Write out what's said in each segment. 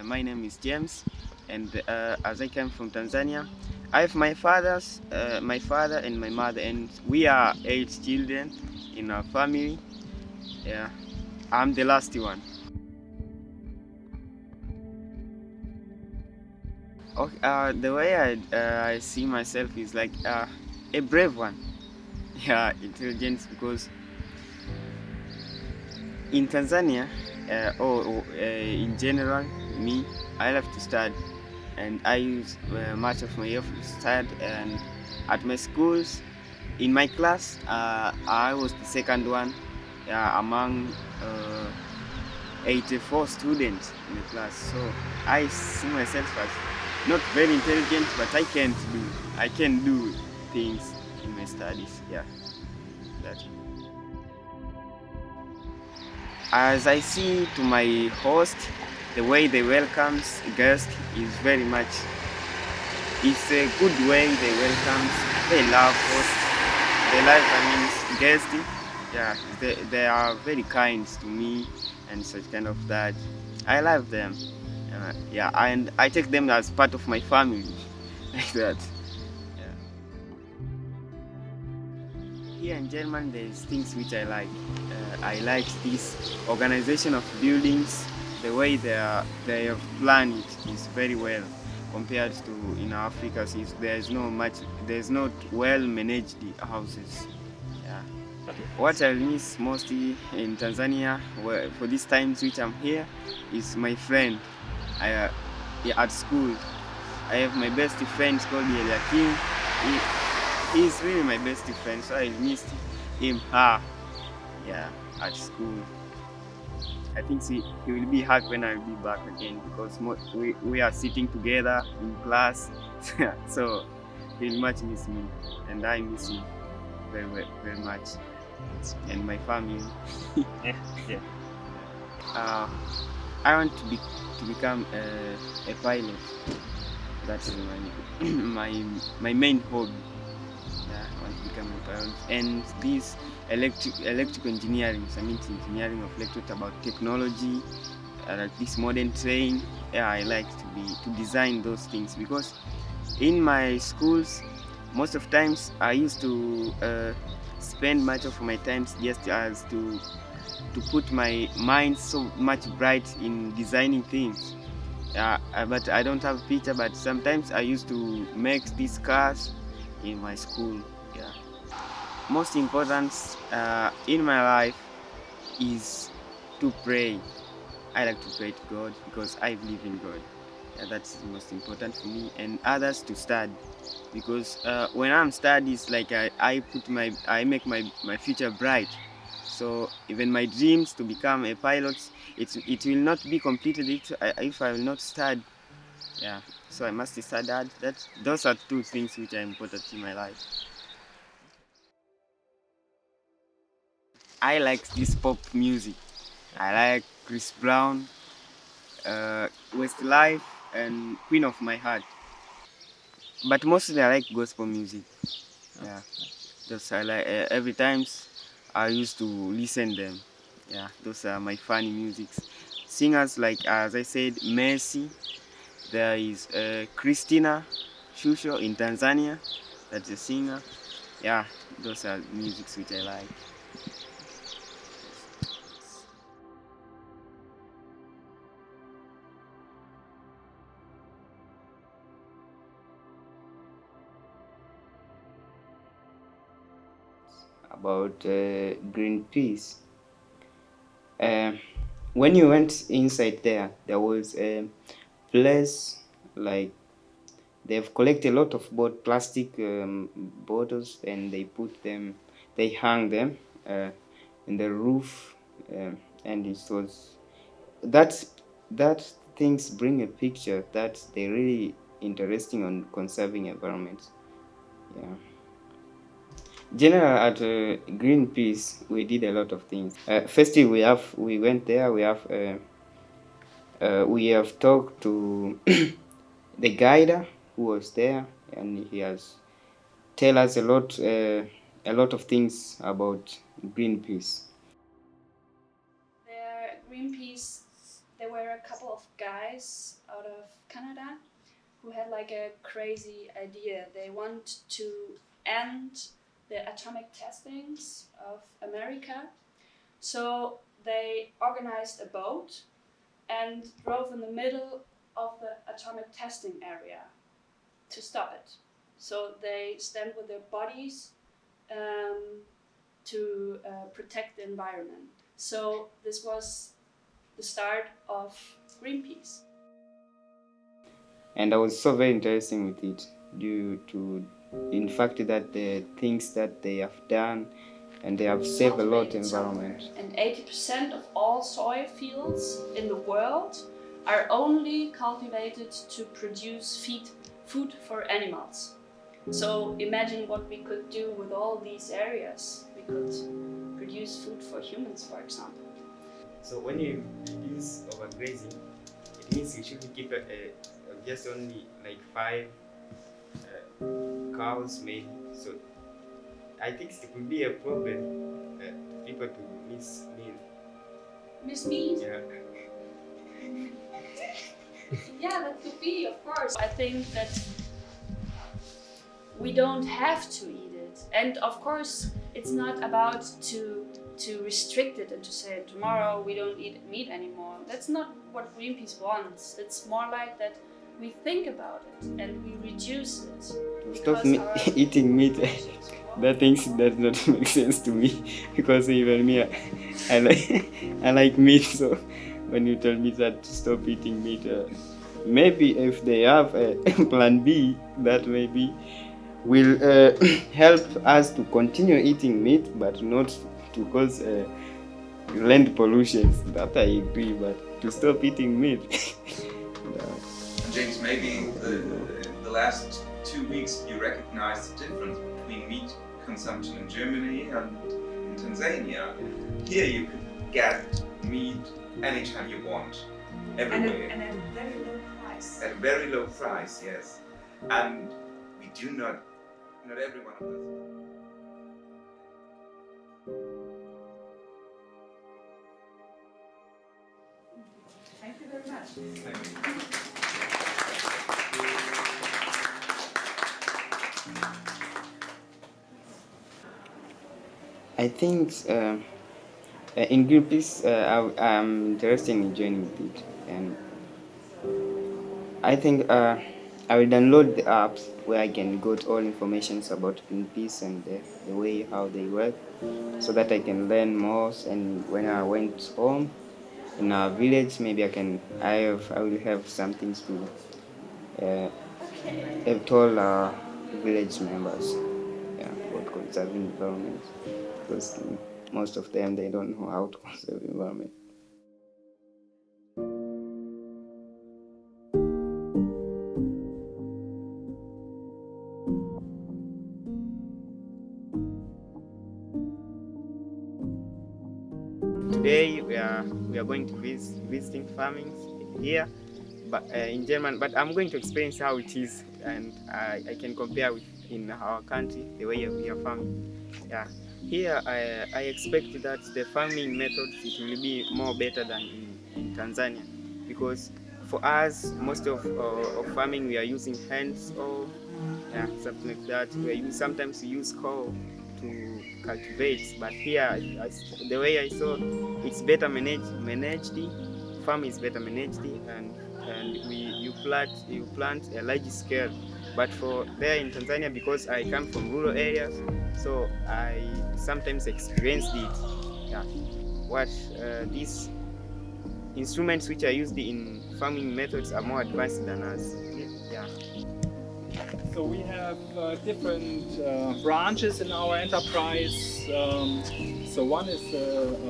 My name is James, and as I came from Tanzania, I have my father and my mother, and we are 8 children in our family. Yeah, I'm the last one. Okay, the way I see myself is like a brave one. Yeah, intelligent because in Tanzania, in general, me, I love to study, and I use much of my effort to study. And at my schools, in my class, I was the second one among 84 students in the class. So I see myself as not very intelligent, but I can do things in my studies. Yeah, that. As I see to my host, the way they welcomes guests is very much. It's a good way they welcomes. They love host. They love guests. Yeah, they are very kind to me and such kind of that. I love them. Yeah, and I take them as part of my family, like that. Yeah. Here in Germany, there's things which I like. I like this organization of buildings. The way they have planned it is very well compared to in Africa. Since there's not well managed houses. Yeah. What I miss mostly in Tanzania, for these times which I'm here, is my friend. At school, I have my best friend called Rafiki. He's really my best friend, so I missed him. Yeah, at school. I think he will be happy when I'll be back again because we are sitting together in class. So he'll much miss me, and I miss him very much, and my family. Yeah. I want to become a pilot. That's my main hobby. Yeah, I want to become a pilot. And this electrical engineering, engineering of electric about technology, like this modern train. Yeah, I like to design those things because in my schools, most of times I used to spend much of my time just as to put my mind so much bright in designing things. But I don't have a picture, but sometimes I used to make these cars in my school. Yeah. Most important in my life is to pray. I like to pray to God because I believe in God. Yeah, that's the most important for me, and others to study because when I'm studying, it's like I make my future bright. So even my dreams to become a pilot, it will not be completed if I will not study. Yeah, so I must study that. Those are two things which are important in my life. I like this pop music. I like Chris Brown, Westlife, and Queen of My Heart. But mostly I like gospel music. Yeah, those I like. Every times I used to listen them. Yeah, those are my funny musics. Singers like, as I said, Messi. There is Christina Shusho in Tanzania. That's a singer. Yeah, those are musics which I like. About Greenpeace. Uh, when you went inside there was a place like they've collected a lot of plastic bottles and they hung them in the roof, and it was that that things bring a picture that they're really interesting on conserving environment. Yeah. General at Greenpeace, we did a lot of things. Firstly, we went there. We have talked to the guide who was there, and he has tell us a lot of things about Greenpeace. Greenpeace there were a couple of guys out of Canada who had like a crazy idea. They want to end the atomic testings of America. So they organized a boat and drove in the middle of the atomic testing area to stop it. So they stand with their bodies to protect the environment. So this was the start of Greenpeace. And I was so very interested with it due to, in fact, that the things that they have done, and they have saved a lot of environment. And 80% of all soy fields in the world are only cultivated to produce food for animals. So imagine what we could do with all these areas. We could produce food for humans, for example. So when you reduce overgrazing, it means you should keep just only like 5 cows maybe. So I think it could be a problem people to miss meat. Miss meat? Yeah. Yeah, that could be, of course. I think that we don't have to eat it. And of course, it's not about to restrict it and to say tomorrow we don't eat meat anymore. That's not what Greenpeace wants. It's more like that we think about it and we reduce it. Stop eating meat. That things does not make sense to me, because even me, I like meat. So when you tell me that to stop eating meat, maybe if they have a plan B, that maybe will help us to continue eating meat, but not to cause land pollution. That I agree, but to stop eating meat. James, maybe the last 2 weeks you recognized the difference between meat consumption in Germany and in Tanzania. Here you could get meat anytime you want, everywhere. And at a very low price. At a very low price, yes. And we do not every one of us. Thank you very much. Thank you. I think in Greenpeace I'm interested in joining with it, and I think I will download the apps where I can get all information about Greenpeace and the way how they work, so that I can learn more. And when I went home in our village, maybe I will have some things to have told our village members, about conserving environment, because most of them they don't know how to conserve environment. Today we are going to visiting farming here, but in German. But I'm going to experience how it is, and I can compare with in our country the way we are farming. Yeah, here I expect that the farming methods it will be more better than in Tanzania, because for us most of farming we are using hands or something like that. Sometimes we use cow to cultivate, but here the way I saw it's better managed. Farm is better managed, and you plant a large scale. But for there in Tanzania, because I come from rural areas, so I sometimes experienced it. Yeah, what these instruments which are used in farming methods are more advanced than us. Yeah. So we have different branches in our enterprise. So one is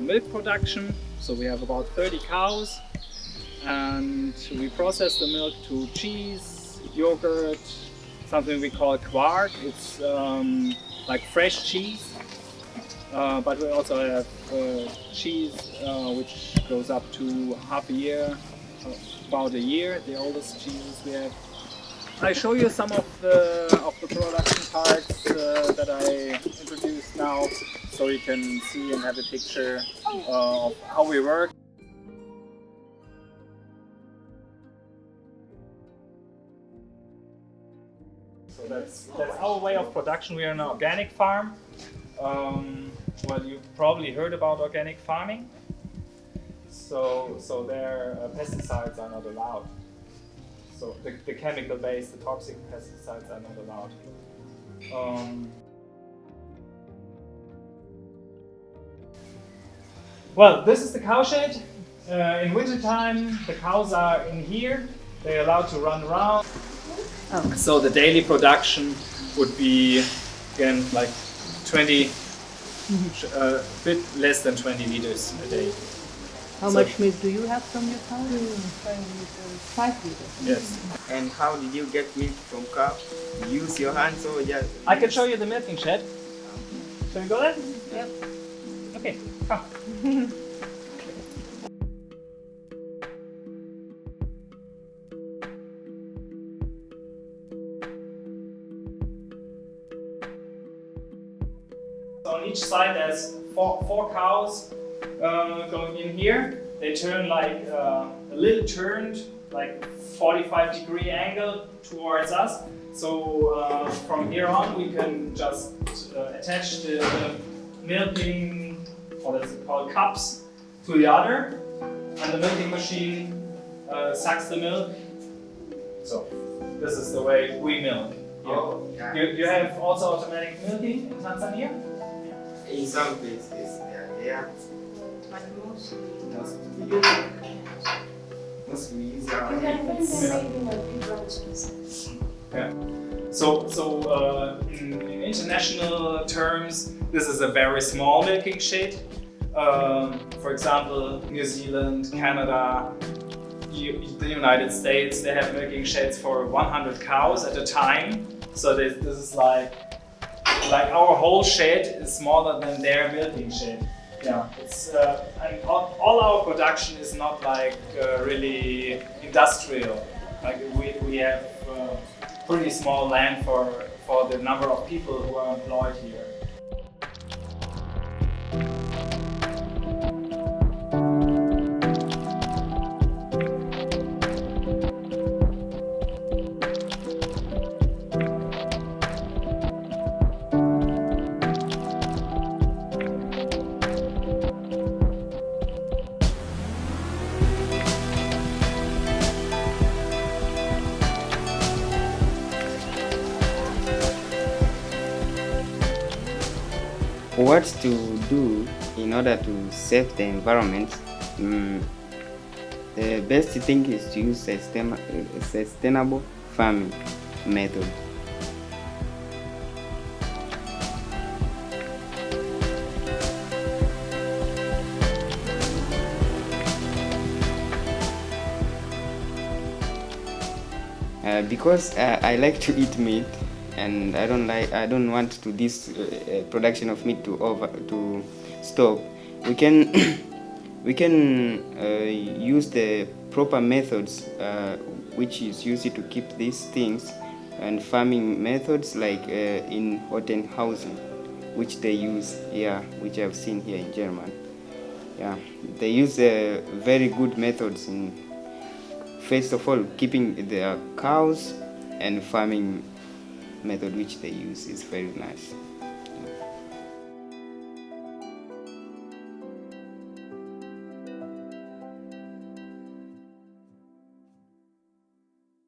milk production. So we have about 30 cows, and we process the milk to cheese, yogurt, something we call quark. It's like fresh cheese. But we also have cheese which goes up to half a year, about a year, the oldest cheeses we have. I show you some of the production parts that I introduced now, so you can see and have a picture of how we work. that's our way of production. We are an organic farm. Well, you probably heard about organic farming. So there pesticides are not allowed. So the chemical-based, the toxic pesticides are not allowed. Well, this is the cow shed. In wintertime, the cows are in here. They're allowed to run around. Oh. So the daily production would be, again, like 20, a bit less than 20 liters a day. How much milk do you have from your cow? 5 liters. Yes. And how did you get milk from cow? You use your hands or just? I can show you the milking shed. Shall we go there? Yep. Okay, come. On each side there's four cows going in here. They turn like a little turned, like 45-degree angle towards us. So from here on we can just attach the milking, or that's called cups, to the udder, and the milking machine sucks the milk. So this is the way we milk. Oh, yeah. You have also automatic milking in Tanzania? In some places, yeah. But mostly. Mostly we use our You can hands. bring them maybe like different species. Yeah. So in international terms, this is a very small milking shed. For example, New Zealand, Canada, the United States, they have milking sheds for 100 cows at a time. So this is like our whole shed is smaller than their milking shed. Yeah, it's and all our production is not like really industrial. Like we have pretty small land for the number of people who are employed here. What to do in order to save the environment? The best thing is to use sustainable farming method. Because I like to eat meat, and I don't want to this production of meat to stop. We can use the proper methods which is used to keep these things, and farming methods like in Rothenhausen, which they use here, which I've seen here in Germany. Yeah, they use very good methods in, first of all, keeping their cows, and farming method which they use is very nice.